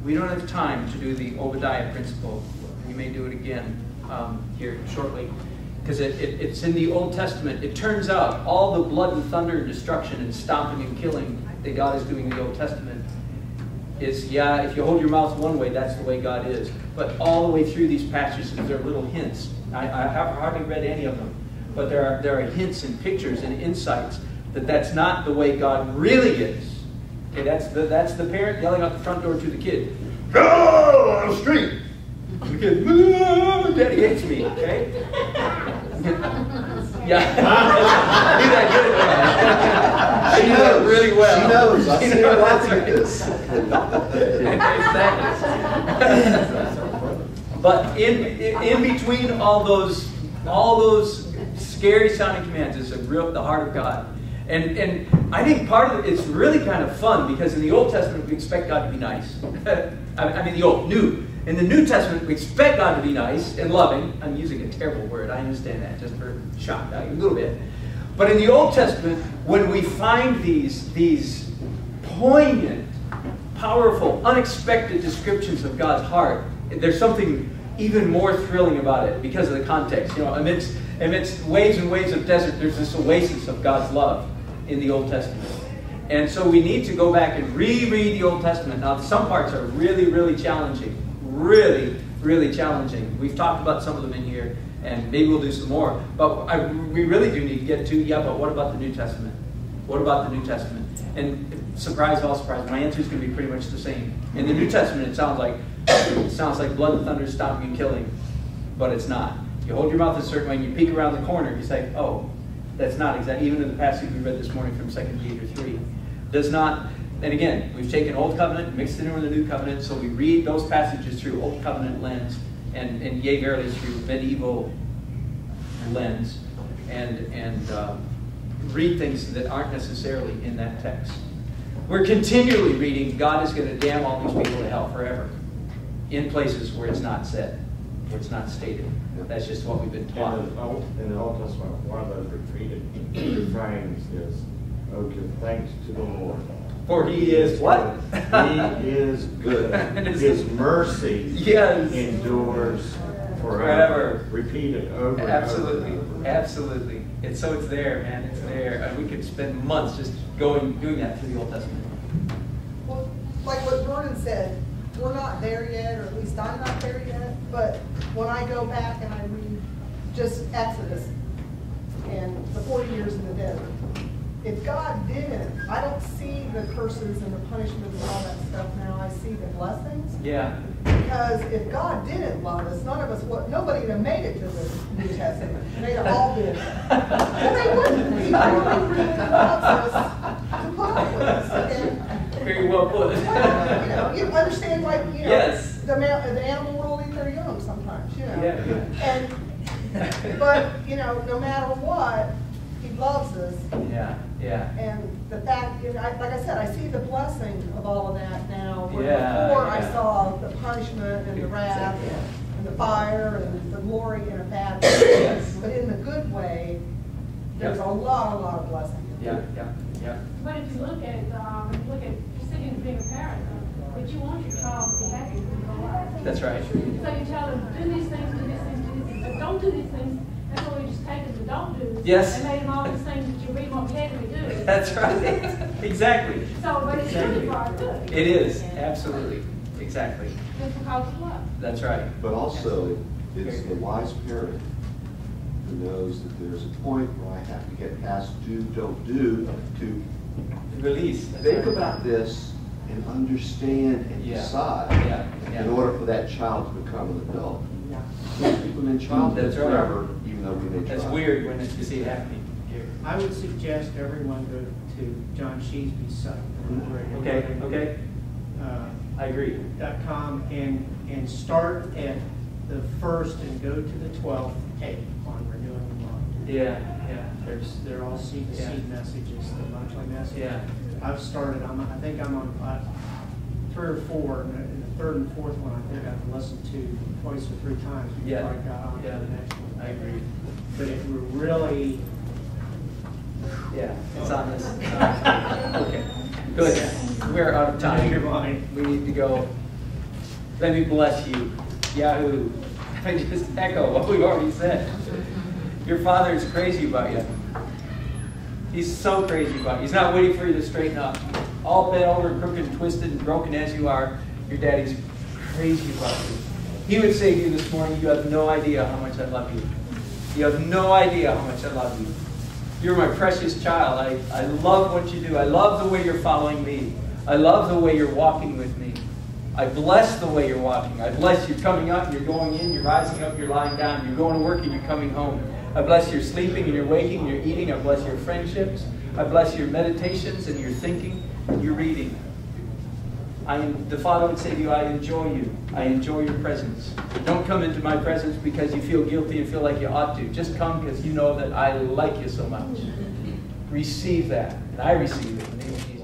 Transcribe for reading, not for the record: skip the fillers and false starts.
We don't have time to do the Obadiah principle. We may do it again here shortly, because it's in the Old Testament. It turns out all the blood and thunder and destruction and stomping and killing that God is doing in the Old Testament is, yeah, if you hold your mouth one way, that's the way God is. But all the way through these passages, there are little hints. I have hardly read any of them, but there are hints and pictures and insights that that's not the way God really is. Okay, that's the parent yelling out the front door to the kid, "Go on the street!" The kid, "Daddy hates me." Okay. Yeah. I do that good. She knows really well. She knows. I see her watching this. Exactly. But in between all those scary sounding commands is the heart of God. And I think part of it's really kind of fun, because in the Old Testament we expect God to be nice. I mean in the New Testament we expect God to be nice and loving. I'm using a terrible word, I understand that, just for shock value a little bit. But in the Old Testament, when we find these poignant, powerful, unexpected descriptions of God's heart, there's something even more thrilling about it because of the context. You know, amidst waves and waves of desert, there's this oasis of God's love in the Old Testament. And so we need to go back and reread the Old Testament. Now, some parts are really, really challenging. Really, really challenging. We've talked about some of them in here, and maybe we'll do some more. But we really do need to get to, but what about the New Testament? What about the New Testament? And surprise, all surprise, my answer is going to be pretty much the same. In the New Testament, it sounds like blood and thunder stomping and killing, but it's not. You hold your mouth a certain way, and you peek around the corner, you say, oh, that's not exactly, even in the passage we read this morning from 2 Peter 3, does not, and again, we've taken Old Covenant, mixed it in with the New Covenant, so we read those passages through Old Covenant lens, and yea, verily through medieval lens, and read things that aren't necessarily in that text. We're continually reading, God is going to damn all these people to hell forever, in places where it's not said, where it's not stated. That's just what we've been taught. In the Old Testament, one of those repeated refrains is, "Oh, give thanks to the Lord. For He is what? He is good. His mercy endures forever." Repeated over and over. Absolutely. It's there, man. It's there. And we could spend months just doing that through the Old Testament. Well, like what Vernon said, we're not there yet, or at least I'm not there yet. But when I go back and I read just Exodus and the 40 years in the desert, if God didn't, I don't see the curses and the punishments and all that stuff now. I see the blessings. Yeah. Because if God didn't love us, nobody would have made it to the New Testament. And they'd have all been. Well, they wouldn't. He really loves us to put up with us. Very well put. You understand, yes. The animal will eat their young sometimes, Yeah. But, no matter what, He loves us. Yeah. And the fact, like I said, I see the blessing of all of that now. Where before I saw the punishment and the wrath and the fire and the glory in a bad way. Yes. But in the good way, there's a lot of blessing. Yeah. But if you look at just thinking of being a parent, but you want your child to be happy with your life. That's right. So you tell them, do these things, but don't do these things. That's what we just take them to don't do. Yes. And made them all these things that you read what we had to do. That's right. Exactly. So, but it's really for our good. It is. Absolutely. Exactly. Just because of love. That's right. But also, it's the wise parent who knows that there's a point where I have to get past do, don't do, to release. Think about this and understand and decide in order for that child to become an adult. Keep them in childhood forever, even though we may try. That's weird when you see it happening here. I would suggest everyone go to John Sheesby's site. Okay. I agree. .com and start at the first and go to the 12th page on renewing the mind. Yeah. They're all seed messages, the monthly message. Yeah. I've started. I think I'm on 3 or 4, and the third and fourth one I think I've listened to twice or 3 times before I got on to the next one. I agree. But it really, it's on this. Okay. Good. We're out of time. Your mind. We need to go. Let me bless you. Yahoo. I just echo what we've already said. Your father is crazy about you. He's so crazy about you. He's not waiting for you to straighten up. All bent over, crooked, and twisted, and broken as you are, your daddy's crazy about you. He would say to you this morning, you have no idea how much I love you. You have no idea how much I love you. You're my precious child. I love what you do. I love the way you're following me. I love the way you're walking with me. I bless the way you're walking. I bless you coming up, you're going in, you're rising up, you're lying down, you're going to work, and you're coming home. I bless your sleeping and your waking and your eating. I bless your friendships. I bless your meditations and your thinking and your reading. The Father would say to you, I enjoy you. I enjoy your presence. Don't come into my presence because you feel guilty and feel like you ought to. Just come because you know that I like you so much. Receive that. And I receive it in the name of Jesus.